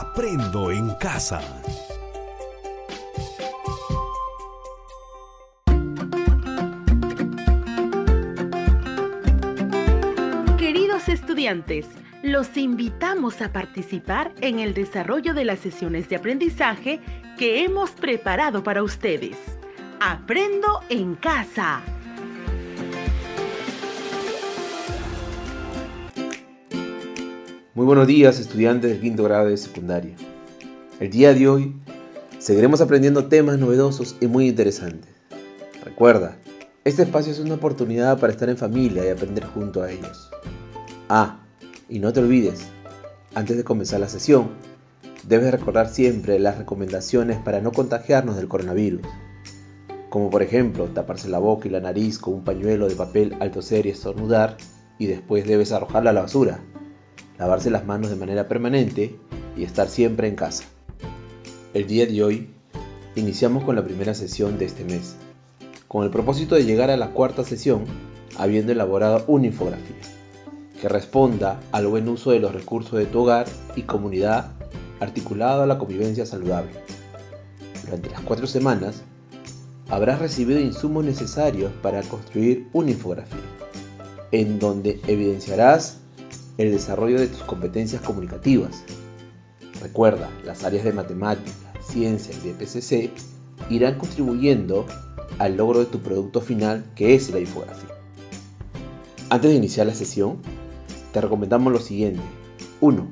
Aprendo en casa. Queridos estudiantes, los invitamos a participar en el desarrollo de las sesiones de aprendizaje que hemos preparado para ustedes. Aprendo en casa. Muy buenos días, estudiantes del quinto grado de secundaria. El día de hoy seguiremos aprendiendo temas novedosos y muy interesantes. Recuerda, este espacio es una oportunidad para estar en familia y aprender junto a ellos. Y no te olvides, antes de comenzar la sesión, debes recordar siempre las recomendaciones para no contagiarnos del coronavirus. Como por ejemplo, taparse la boca y la nariz con un pañuelo de papel al toser y estornudar, y después debes arrojarla a la basura. Lavarse las manos de manera permanente y estar siempre en casa. El día de hoy iniciamos con la primera sesión de este mes, con el propósito de llegar a la cuarta sesión habiendo elaborado una infografía que responda al buen uso de los recursos de tu hogar y comunidad articulado a la convivencia saludable. Durante las 4 semanas habrás recibido insumos necesarios para construir una infografía, en donde evidenciarás el desarrollo de tus competencias comunicativas. Recuerda, las áreas de matemática, ciencia y de PCC irán contribuyendo al logro de tu producto final, que es la infografía. Antes de iniciar la sesión, te recomendamos lo siguiente. 1.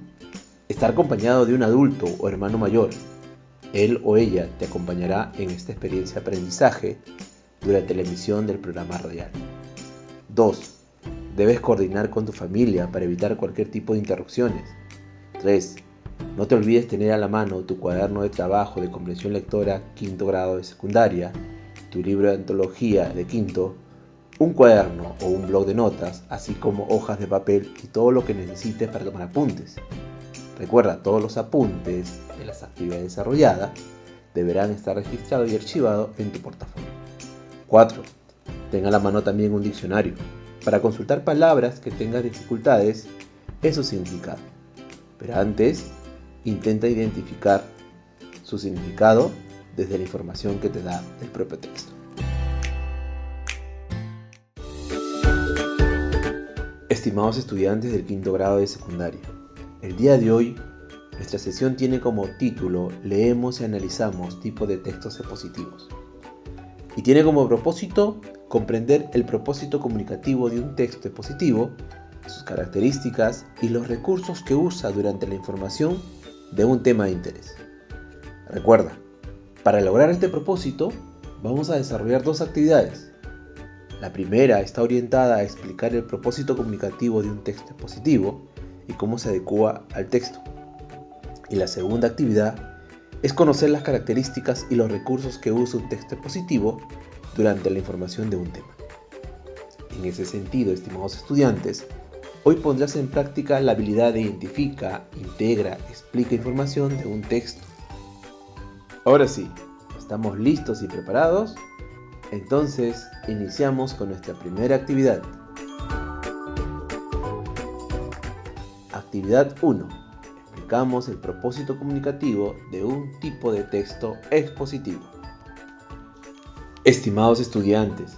Estar acompañado de un adulto o hermano mayor. Él o ella te acompañará en esta experiencia de aprendizaje durante la emisión del programa radial. 2. Debes coordinar con tu familia para evitar cualquier tipo de interrupciones. 3. No te olvides tener a la mano tu cuaderno de trabajo de comprensión lectora quinto grado de secundaria, tu libro de antología de quinto, un cuaderno o un bloc de notas, así como hojas de papel y todo lo que necesites para tomar apuntes. Recuerda, todos los apuntes de las actividades desarrolladas deberán estar registrados y archivados en tu portafolio. 4. Ten a la mano también un diccionario para consultar palabras que tengas dificultades en su significado. Pero antes, intenta identificar su significado desde la información que te da el propio texto. Estimados estudiantes del quinto grado de secundaria, el día de hoy nuestra sesión tiene como título Leemos y analizamos tipos de textos expositivos. Y tiene como propósito comprender el propósito comunicativo de un texto expositivo, sus características y los recursos que usa durante la información de un tema de interés. Recuerda, para lograr este propósito vamos a desarrollar 2 actividades. La primera está orientada a explicar el propósito comunicativo de un texto expositivo y cómo se adecua al texto. Y la segunda actividad es conocer las características y los recursos que usa un texto expositivo durante la información de un tema. En ese sentido, estimados estudiantes, hoy pondrás en práctica la habilidad de identifica, integra, explica información de un texto. Ahora sí, ¿estamos listos y preparados? Entonces, iniciamos con nuestra primera actividad. Actividad 1. Explicamos el propósito comunicativo de un tipo de texto expositivo. Estimados estudiantes,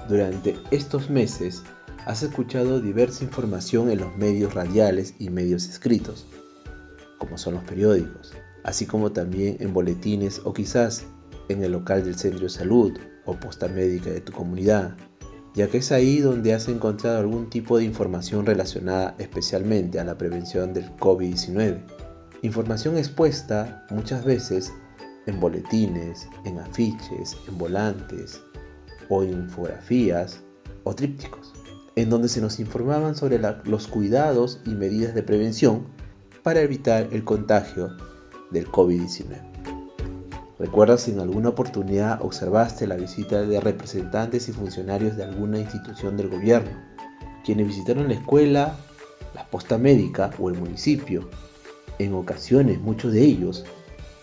durante estos meses has escuchado diversa información en los medios radiales y medios escritos, como son los periódicos, así como también en boletines o quizás en el local del centro de salud o posta médica de tu comunidad, ya que es ahí donde has encontrado algún tipo de información relacionada especialmente a la prevención del COVID-19. Información expuesta muchas veces en boletines, en afiches, en volantes o en infografías o trípticos, en donde se nos informaban sobre los cuidados y medidas de prevención para evitar el contagio del COVID-19. ¿Recuerdas si en alguna oportunidad observaste la visita de representantes y funcionarios de alguna institución del gobierno, quienes visitaron la escuela, la posta médica o el municipio? En ocasiones, muchos de ellos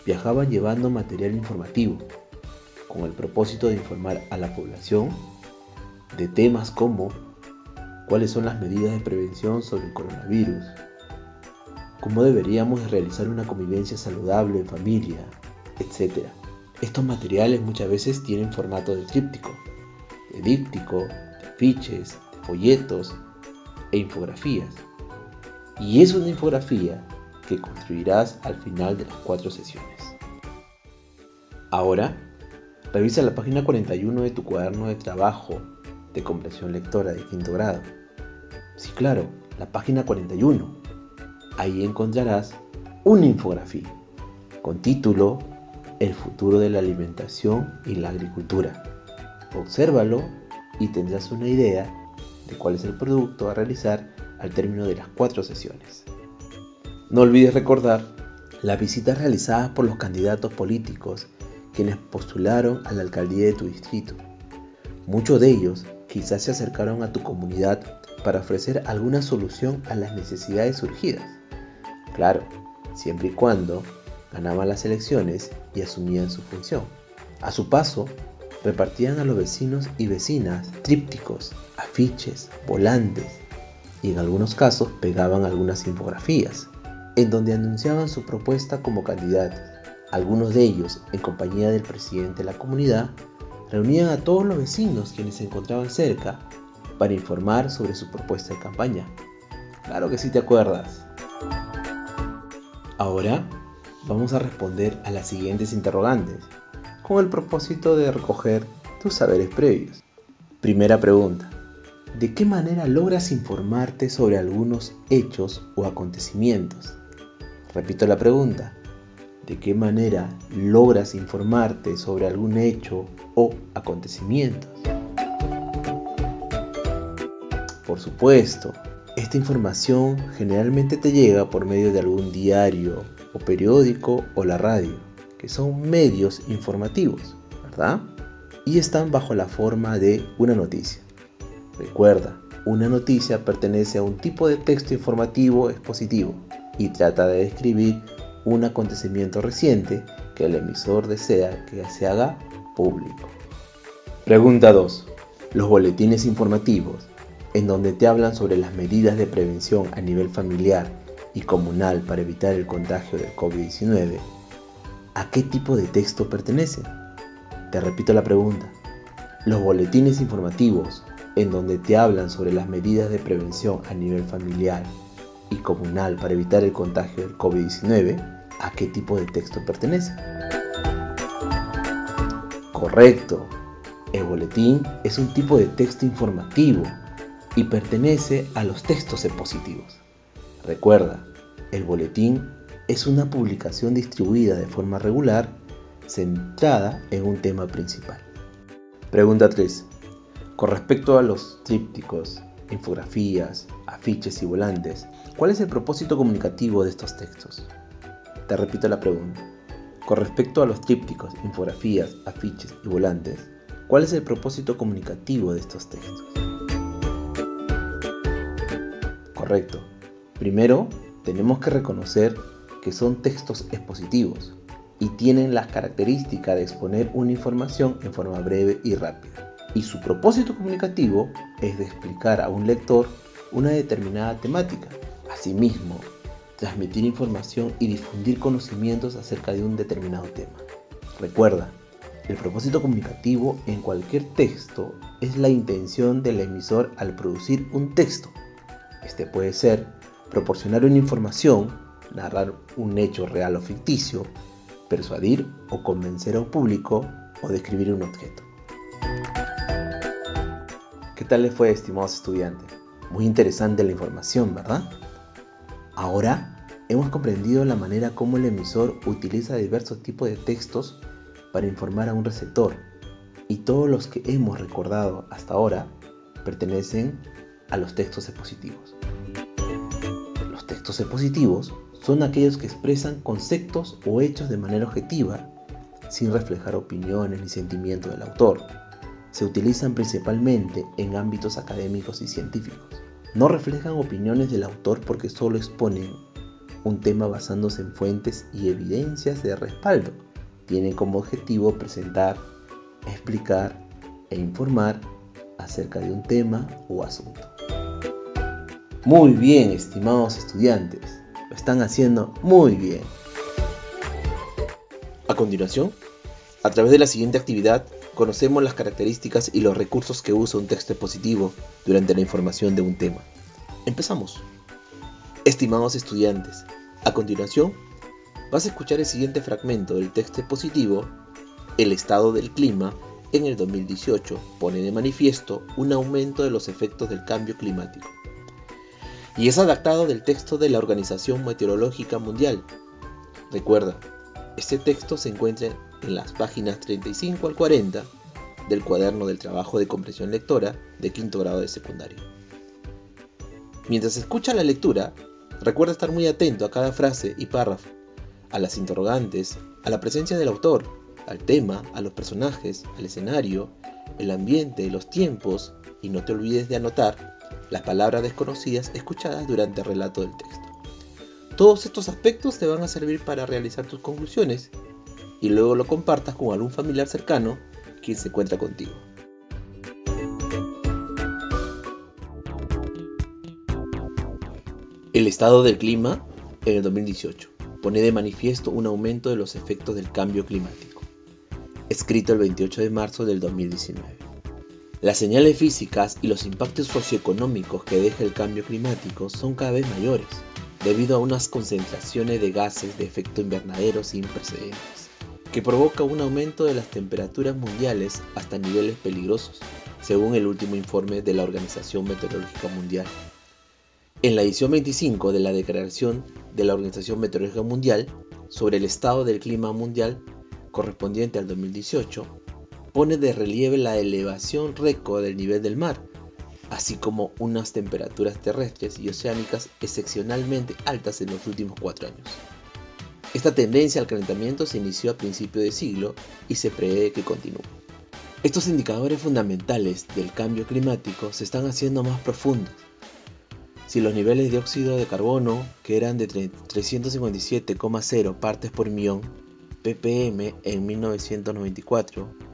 viajaban llevando material informativo, con el propósito de informar a la población de temas como cuáles son las medidas de prevención sobre el coronavirus, cómo deberíamos realizar una convivencia saludable en familia, etc. Estos materiales muchas veces tienen formato de tríptico, de díptico, de afiches, de folletos e infografías. Y es una infografía que construirás al final de las 4 sesiones. Ahora, revisa la página 41 de tu cuaderno de trabajo de comprensión lectora de 5º grado. Sí, claro, la página 41. Ahí encontrarás una infografía con título El futuro de la alimentación y la agricultura. Obsérvalo y tendrás una idea de cuál es el producto a realizar al término de las 4 sesiones. No olvides recordar las visitas realizadas por los candidatos políticos quienes postularon a la alcaldía de tu distrito. Muchos de ellos quizás se acercaron a tu comunidad para ofrecer alguna solución a las necesidades surgidas. Claro, siempre y cuando ganaban las elecciones y asumían su función. A su paso, repartían a los vecinos y vecinas trípticos, afiches, volantes y en algunos casos pegaban algunas infografías en donde anunciaban su propuesta como candidatos. Algunos de ellos, en compañía del presidente de la comunidad, reunían a todos los vecinos quienes se encontraban cerca para informar sobre su propuesta de campaña. Claro que sí te acuerdas. Ahora vamos a responder a las siguientes interrogantes, con el propósito de recoger tus saberes previos. Primera pregunta: ¿de qué manera logras informarte sobre algunos hechos o acontecimientos? Repito la pregunta: ¿de qué manera logras informarte sobre algún hecho o acontecimientos? Por supuesto, esta información generalmente te llega por medio de algún diario o periódico o la radio, que son medios informativos, ¿verdad? Y están bajo la forma de una noticia. Recuerda, una noticia pertenece a un tipo de texto informativo expositivo y trata de describir un acontecimiento reciente que el emisor desea que se haga público. Pregunta 2. Los boletines informativos, en donde te hablan sobre las medidas de prevención a nivel familiar y comunal para evitar el contagio del COVID-19, ¿a qué tipo de texto pertenecen? Te repito la pregunta. Los boletines informativos, en donde te hablan sobre las medidas de prevención a nivel familiar y comunal para evitar el contagio del COVID-19, ¿a qué tipo de texto pertenece? Correcto. El boletín es un tipo de texto informativo y pertenece a los textos expositivos. Recuerda, el boletín es una publicación distribuida de forma regular, centrada en un tema principal. Pregunta 3. Con respecto a los trípticos, infografías, afiches y volantes, ¿cuál es el propósito comunicativo de estos textos? Te repito la pregunta. Con respecto a los trípticos, infografías, afiches y volantes, ¿cuál es el propósito comunicativo de estos textos? Correcto. Primero, tenemos que reconocer que son textos expositivos y tienen las características de exponer una información en forma breve y rápida. Y su propósito comunicativo es de explicar a un lector una determinada temática. Asimismo, transmitir información y difundir conocimientos acerca de un determinado tema. Recuerda, el propósito comunicativo en cualquier texto es la intención del emisor al producir un texto. Este puede ser proporcionar una información, narrar un hecho real o ficticio, persuadir o convencer a un público o describir un objeto. ¿Qué tal les fue, estimados estudiantes? Muy interesante la información, ¿verdad? Ahora hemos comprendido la manera como el emisor utiliza diversos tipos de textos para informar a un receptor, y todos los que hemos recordado hasta ahora pertenecen a los textos expositivos. Los textos expositivos son aquellos que expresan conceptos o hechos de manera objetiva, sin reflejar opiniones ni sentimientos del autor. Se utilizan principalmente en ámbitos académicos y científicos. No reflejan opiniones del autor porque solo exponen un tema basándose en fuentes y evidencias de respaldo. Tienen como objetivo presentar, explicar e informar acerca de un tema o asunto. Muy bien, estimados estudiantes. Lo están haciendo muy bien. A continuación, a través de la siguiente actividad, conocemos las características y los recursos que usa un texto expositivo durante la información de un tema. Empezamos. Estimados estudiantes, a continuación, vas a escuchar el siguiente fragmento del texto expositivo. El estado del clima en el 2018 pone de manifiesto un aumento de los efectos del cambio climático. Y es adaptado del texto de la Organización Meteorológica Mundial. Recuerda, este texto se encuentra en las páginas 35 al 40 del cuaderno del trabajo de comprensión lectora de quinto grado de secundaria. Mientras escucha la lectura, recuerda estar muy atento a cada frase y párrafo, a las interrogantes, a la presencia del autor, al tema, a los personajes, al escenario, el ambiente, los tiempos, y no te olvides de anotar las palabras desconocidas escuchadas durante el relato del texto. Todos estos aspectos te van a servir para realizar tus conclusiones y luego lo compartas con algún familiar cercano quien se encuentra contigo. El estado del clima en el 2018 pone de manifiesto un aumento de los efectos del cambio climático. Escrito el 28 de marzo del 2019. Las señales físicas y los impactos socioeconómicos que deja el cambio climático son cada vez mayores, debido a unas concentraciones de gases de efecto invernadero sin precedentes, que provoca un aumento de las temperaturas mundiales hasta niveles peligrosos, según el último informe de la Organización Meteorológica Mundial. En la edición 25 de la Declaración de la Organización Meteorológica Mundial sobre el estado del clima mundial correspondiente al 2018, pone de relieve la elevación récord del nivel del mar, así como unas temperaturas terrestres y oceánicas excepcionalmente altas en los últimos 4 años. Esta tendencia al calentamiento se inició a principios de siglo y se prevé que continúe. Estos indicadores fundamentales del cambio climático se están haciendo más profundos. Si los niveles de dióxido de carbono, que eran de 357,0 partes por millón ppm en 1994,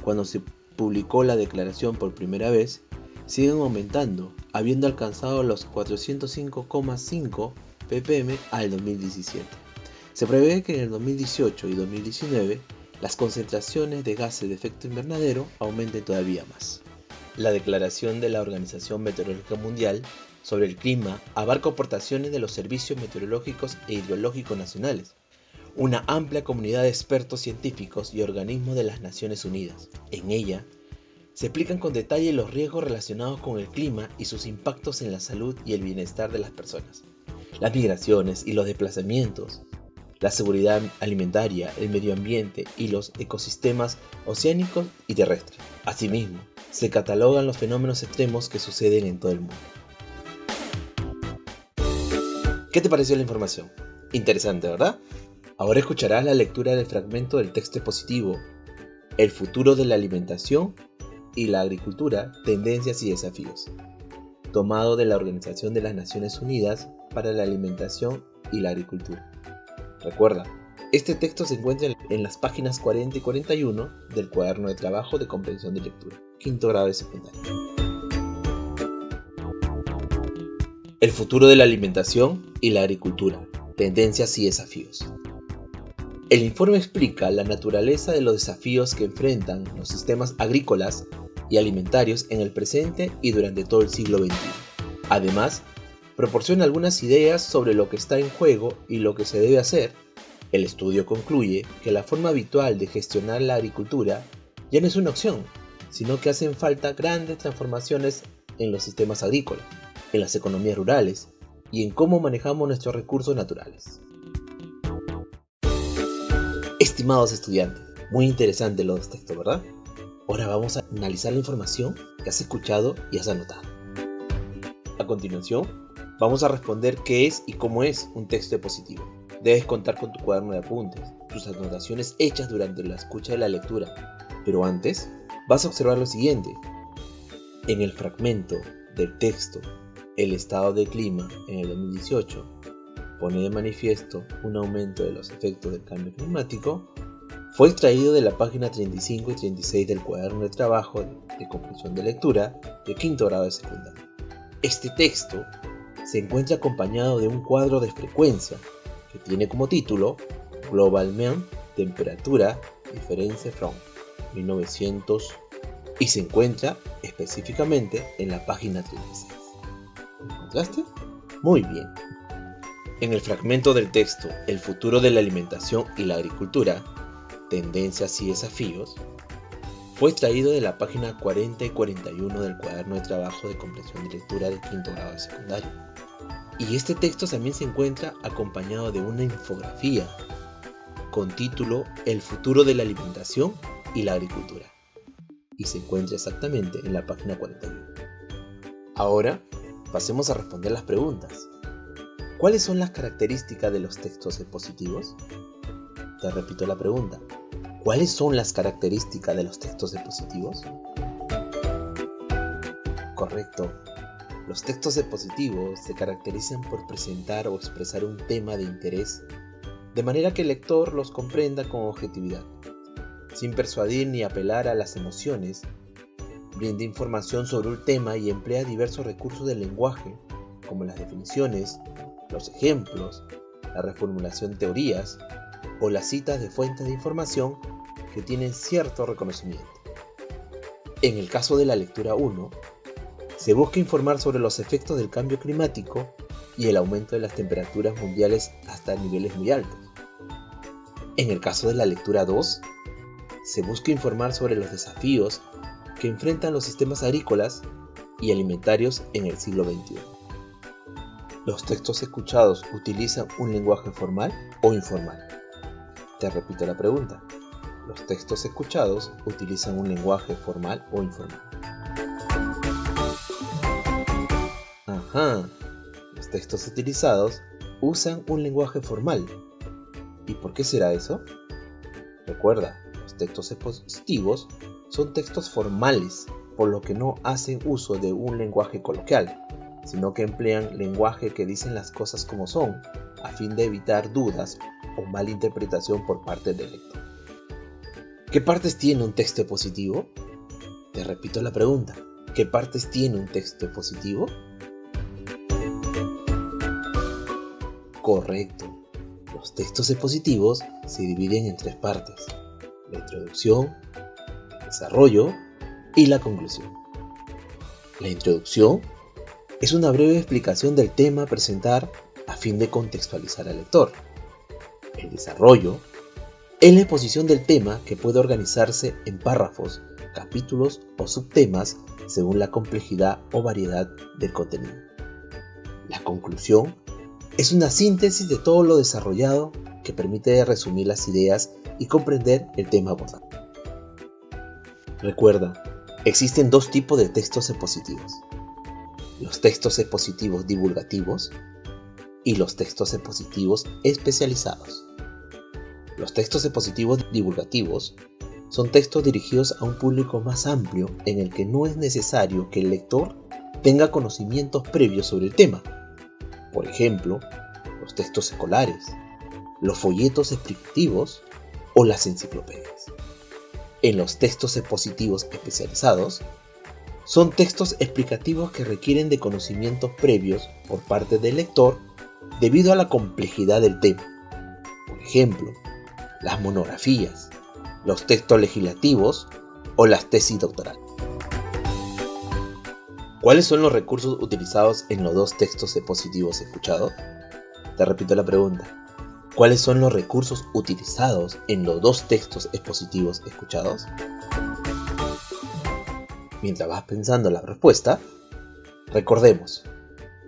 cuando se publicó la declaración por primera vez, siguen aumentando, habiendo alcanzado los 405,5 ppm al 2017. Se prevé que en el 2018 y 2019 las concentraciones de gases de efecto invernadero aumenten todavía más. La declaración de la Organización Meteorológica Mundial sobre el clima abarca aportaciones de los servicios meteorológicos e hidrológicos nacionales, una amplia comunidad de expertos científicos y organismos de las Naciones Unidas. En ella, se explican con detalle los riesgos relacionados con el clima y sus impactos en la salud y el bienestar de las personas, las migraciones y los desplazamientos, la seguridad alimentaria, el medio ambiente y los ecosistemas oceánicos y terrestres. Asimismo, se catalogan los fenómenos extremos que suceden en todo el mundo. ¿Qué te pareció la información? Interesante, ¿verdad? Ahora escucharás la lectura del fragmento del texto expositivo, El futuro de la alimentación y la agricultura, tendencias y desafíos, tomado de la Organización de las Naciones Unidas para la Alimentación y la Agricultura. Recuerda, este texto se encuentra en las páginas 40 y 41 del cuaderno de trabajo de comprensión de lectura, quinto grado de secundaria. El futuro de la alimentación y la agricultura, tendencias y desafíos. El informe explica la naturaleza de los desafíos que enfrentan los sistemas agrícolas y alimentarios en el presente y durante todo el siglo XXI. Además, proporciona algunas ideas sobre lo que está en juego y lo que se debe hacer. El estudio concluye que la forma habitual de gestionar la agricultura ya no es una opción, sino que hacen falta grandes transformaciones en los sistemas agrícolas, en las economías rurales y en cómo manejamos nuestros recursos naturales. Estimados estudiantes, muy interesante los textos, ¿verdad? Ahora vamos a analizar la información que has escuchado y has anotado. A continuación, vamos a responder qué es y cómo es un texto expositivo. Debes contar con tu cuaderno de apuntes, tus anotaciones hechas durante la escucha de la lectura. Pero antes, vas a observar lo siguiente. En el fragmento del texto, El estado del clima en el 2018 pone de manifiesto un aumento de los efectos del cambio climático, fue extraído de la página 35 y 36 del cuaderno de trabajo de comprensión de lectura de quinto grado de secundaria. Este texto se encuentra acompañado de un cuadro de frecuencia que tiene como título Global Mean Temperatura Difference from 1900 y se encuentra específicamente en la página 36. ¿Lo encontraste? Muy bien. En el fragmento del texto El futuro de la alimentación y la agricultura, tendencias y desafíos, fue extraído de la página 40 y 41 del cuaderno de trabajo de comprensión de lectura del quinto grado de secundaria. Y este texto también se encuentra acompañado de una infografía con título El futuro de la alimentación y la agricultura, y se encuentra exactamente en la página 41. Ahora pasemos a responder las preguntas. ¿Cuáles son las características de los textos expositivos? Te repito la pregunta. ¿Cuáles son las características de los textos expositivos? Correcto. Los textos expositivos se caracterizan por presentar o expresar un tema de interés, de manera que el lector los comprenda con objetividad, sin persuadir ni apelar a las emociones. Brinda información sobre un tema y emplea diversos recursos del lenguaje, como las definiciones, los ejemplos, la reformulación de teorías o las citas de fuentes de información que tienen cierto reconocimiento. En el caso de la lectura 1, se busca informar sobre los efectos del cambio climático y el aumento de las temperaturas mundiales hasta niveles muy altos. En el caso de la lectura 2, se busca informar sobre los desafíos que enfrentan los sistemas agrícolas y alimentarios en el siglo XXI. ¿Los textos escuchados utilizan un lenguaje formal o informal? Te repito la pregunta. ¿Los textos escuchados utilizan un lenguaje formal o informal? Ajá, los textos utilizados usan un lenguaje formal. ¿Y por qué será eso? Recuerda, los textos expositivos son textos formales, por lo que no hacen uso de un lenguaje coloquial, sino que emplean lenguaje que dicen las cosas como son, a fin de evitar dudas o malinterpretación por parte del lector. ¿Qué partes tiene un texto expositivo? Te repito la pregunta. ¿Qué partes tiene un texto expositivo? Correcto. Los textos expositivos se dividen en tres partes: la introducción, el desarrollo y la conclusión. La introducción es una breve explicación del tema a presentar a fin de contextualizar al lector. El desarrollo es la exposición del tema, que puede organizarse en párrafos, capítulos o subtemas según la complejidad o variedad del contenido. La conclusión es una síntesis de todo lo desarrollado que permite resumir las ideas y comprender el tema abordado. Recuerda, existen dos tipos de textos expositivos: los textos expositivos divulgativos y los textos expositivos especializados. Los textos expositivos divulgativos son textos dirigidos a un público más amplio, en el que no es necesario que el lector tenga conocimientos previos sobre el tema. Por ejemplo, los textos escolares, los folletos explicativos o las enciclopedias. En los textos expositivos especializados, son textos explicativos que requieren de conocimientos previos por parte del lector debido a la complejidad del tema. Por ejemplo, las monografías, los textos legislativos o las tesis doctorales. ¿Cuáles son los recursos utilizados en los dos textos expositivos escuchados? Te repito la pregunta. ¿Cuáles son los recursos utilizados en los dos textos expositivos escuchados? Mientras vas pensando la respuesta, recordemos,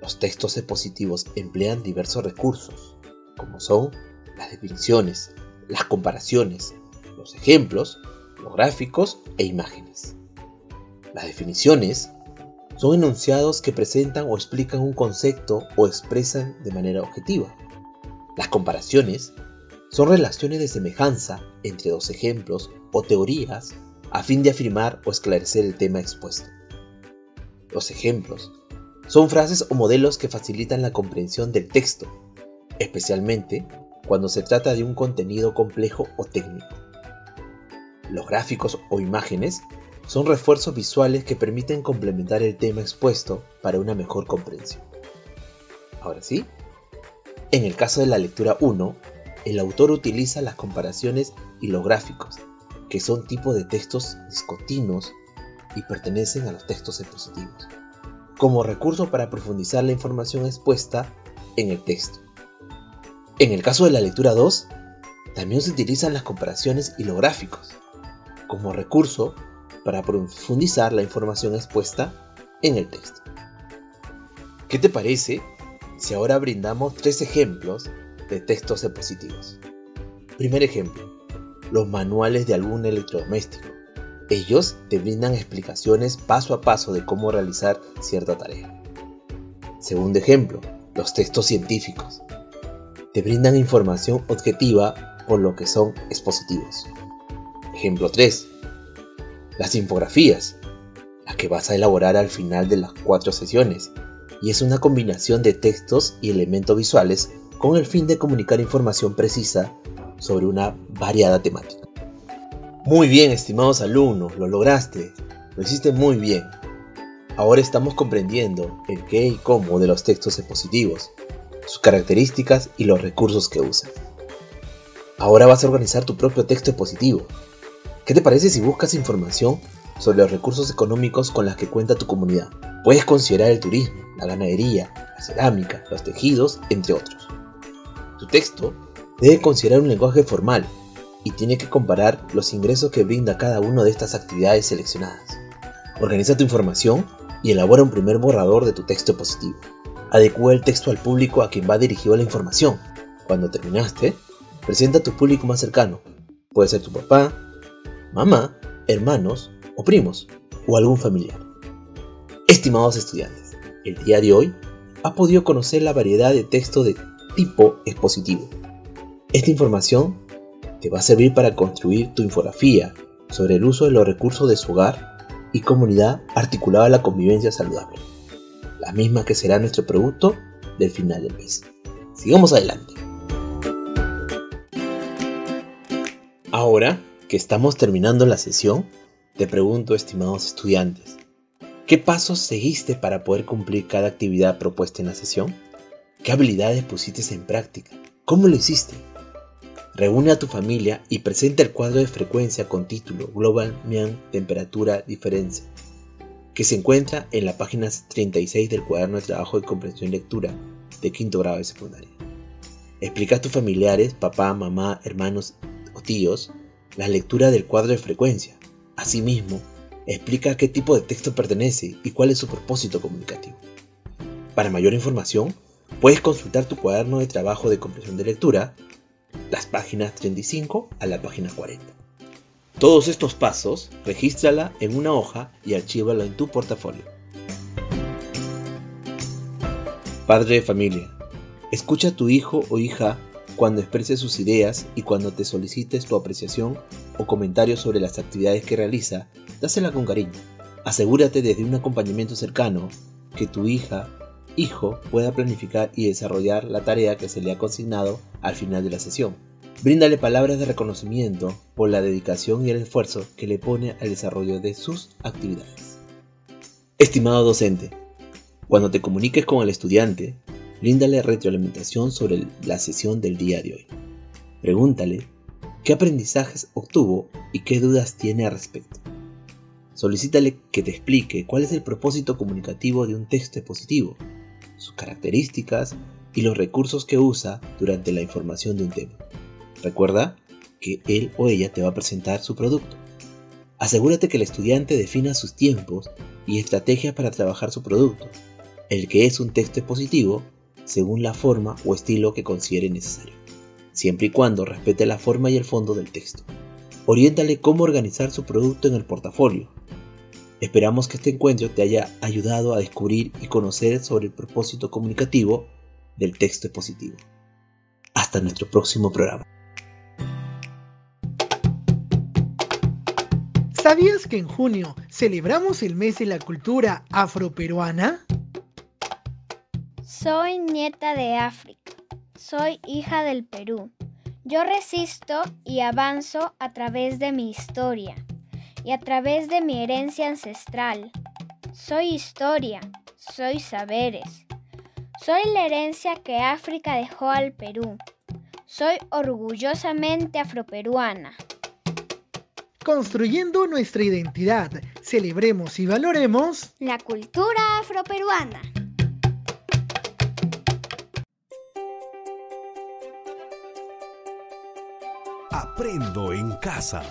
los textos expositivos emplean diversos recursos, como son las definiciones, las comparaciones, los ejemplos, los gráficos e imágenes. Las definiciones son enunciados que presentan o explican un concepto o expresan de manera objetiva. Las comparaciones son relaciones de semejanza entre dos ejemplos o teorías a fin de afirmar o esclarecer el tema expuesto. Los ejemplos son frases o modelos que facilitan la comprensión del texto, especialmente cuando se trata de un contenido complejo o técnico. Los gráficos o imágenes son refuerzos visuales que permiten complementar el tema expuesto para una mejor comprensión. Ahora sí. En el caso de la lectura 1, el autor utiliza las comparaciones y los gráficos, que son tipos de textos discontinuos y pertenecen a los textos expositivos, como recurso para profundizar la información expuesta en el texto. En el caso de la lectura 2, también se utilizan las comparaciones y los gráficos, como recurso para profundizar la información expuesta en el texto. ¿Qué te parece si ahora brindamos 3 ejemplos de textos expositivos? Primer ejemplo, los manuales de algún electrodoméstico. Ellos te brindan explicaciones paso a paso de cómo realizar cierta tarea. Segundo ejemplo, los textos científicos. Te brindan información objetiva por lo que son expositivos. Ejemplo 3, las infografías, las que vas a elaborar al final de las 4 sesiones, y es una combinación de textos y elementos visuales con el fin de comunicar información precisa sobre una variada temática. Muy bien, estimados alumnos, lo lograste, lo hiciste muy bien. Ahora estamos comprendiendo el qué y cómo de los textos expositivos, sus características y los recursos que usan. Ahora vas a organizar tu propio texto expositivo. ¿Qué te parece si buscas información sobre los recursos económicos con los que cuenta tu comunidad? Puedes considerar el turismo, la ganadería, la cerámica, los tejidos, entre otros. Tu texto debe considerar un lenguaje formal y tiene que comparar los ingresos que brinda cada una de estas actividades seleccionadas. Organiza tu información y elabora un primer borrador de tu texto expositivo. Adecúa el texto al público a quien va dirigido la información. Cuando terminaste, presenta a tu público más cercano. Puede ser tu papá, mamá, hermanos o primos o algún familiar. Estimados estudiantes, el día de hoy has podido conocer la variedad de texto de tipo expositivo. Esta información te va a servir para construir tu infografía sobre el uso de los recursos de su hogar y comunidad articulada a la convivencia saludable, la misma que será nuestro producto del final del mes. Sigamos adelante. Ahora que estamos terminando la sesión, te pregunto, estimados estudiantes, ¿qué pasos seguiste para poder cumplir cada actividad propuesta en la sesión? ¿Qué habilidades pusiste en práctica? ¿Cómo lo hiciste? Reúne a tu familia y presenta el cuadro de frecuencia con título Global Mean Temperatura Diferencia, que se encuentra en la página 36 del cuaderno de trabajo de comprensión y lectura de quinto grado de secundaria. Explica a tus familiares, papá, mamá, hermanos o tíos, la lectura del cuadro de frecuencia. Asimismo, explica a qué tipo de texto pertenece y cuál es su propósito comunicativo. Para mayor información, puedes consultar tu cuaderno de trabajo de comprensión de lectura, las páginas 35 a la página 40. Todos estos pasos, regístrala en una hoja y archívala en tu portafolio. Padre de familia, escucha a tu hijo o hija cuando exprese sus ideas y cuando te solicites tu apreciación o comentario sobre las actividades que realiza, dásela con cariño. Asegúrate desde un acompañamiento cercano que tu hija, hijo pueda planificar y desarrollar la tarea que se le ha consignado al final de la sesión. Bríndale palabras de reconocimiento por la dedicación y el esfuerzo que le pone al desarrollo de sus actividades. Estimado docente, cuando te comuniques con el estudiante, bríndale retroalimentación sobre la sesión del día de hoy. Pregúntale qué aprendizajes obtuvo y qué dudas tiene al respecto. Solicítale que te explique cuál es el propósito comunicativo de un texto expositivo, sus características y los recursos que usa durante la información de un tema. Recuerda que él o ella te va a presentar su producto. Asegúrate que el estudiante defina sus tiempos y estrategias para trabajar su producto, el que es un texto expositivo, según la forma o estilo que considere necesario, siempre y cuando respete la forma y el fondo del texto. Oriéntale cómo organizar su producto en el portafolio. Esperamos que este encuentro te haya ayudado a descubrir y conocer sobre el propósito comunicativo del texto expositivo. Hasta nuestro próximo programa. ¿Sabías que en junio celebramos el mes de la cultura afroperuana? Soy nieta de África. Soy hija del Perú. Yo resisto y avanzo a través de mi historia y a través de mi herencia ancestral. Soy historia, soy saberes. Soy la herencia que África dejó al Perú. Soy orgullosamente afroperuana. Construyendo nuestra identidad, celebremos y valoremos la cultura afroperuana. Aprendo en casa.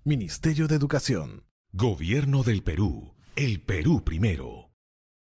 Ministerio de Educación. Gobierno del Perú. El Perú primero.